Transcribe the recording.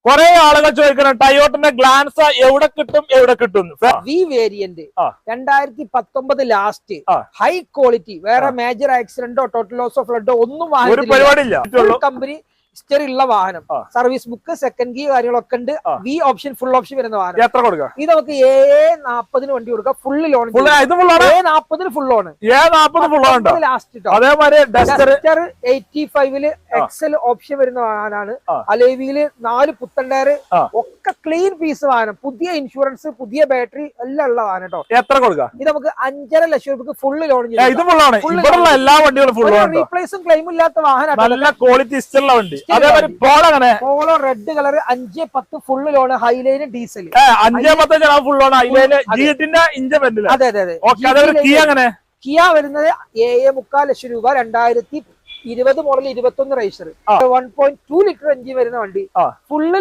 കുറെ ആളുകൾ ചോദിക്കണം ടയോട്ടന്റെ ഗ്ലാൻസ് എവിടെ കിട്ടും V variant 2019 last high quality, വേറെ മേജർ ആക്സിഡന്റോ ടോട്ടൽ ലോസ് ഓഫ് ഫ്ലഡോ ഒന്നും ഒരു പരിപാടിയില്ല. കമ്പനി ഹിസ്റ്ററി ഉള്ള വാഹനം, സർവീസ് ബുക്ക്, സെക്കൻഡ് കീ കാര്യങ്ങളൊക്കെ ഉണ്ട്. വി ഓപ്ഷൻ, ഫുൾ ഓപ്ഷൻ വരുന്ന വാഹനം. എത്ര കൊടുക്കാം? ഇത് നമുക്ക് A40 വണ്ടി കൊടുക്കാം, full loan. A40 full loan, last. അതേമാതിരി 85 എക്സൽ ഓപ്ഷൻ വരുന്ന വാഹനമാണ്. അലേവിയില് 4 പുത്തൻ ടയർ, ഒക്കെ ക്ലീൻ പീസ് വാഹനം, പുതിയ ഇൻഷുറൻസ്, പുതിയ ബാറ്ററി എല്ലാം ഉള്ള വാഹനം കേട്ടോ. എത്ര കൊടുക്കാം? ഇത് നമുക്ക് 5.5 ലക്ഷം രൂപ ഫുള്ള് ലോൺ. എല്ലാ വണ്ടികളും ഫുൾ റീപ്ലേസും ക്ലെയിമും ഇല്ലാത്ത വാഹനം, നല്ല ക്വാളിറ്റി ഇഷ്ടമുള്ള വണ്ടി. Polo red colour 510 full loan, highline diesel 510 full loan, highline ജിന്റെ ഇഞ്ചൻ വരുന്നില്ല. അതെ അതെ അതെ. കിയ വരുന്നത് 7.25 ലക്ഷം രൂപ, 2020 മോഡൽ 21 രജിസ്റ്റർ, 1.2 ലിറ്റർ എഞ്ചിൻ വരുന്ന വണ്ടി, ഫുള്ള്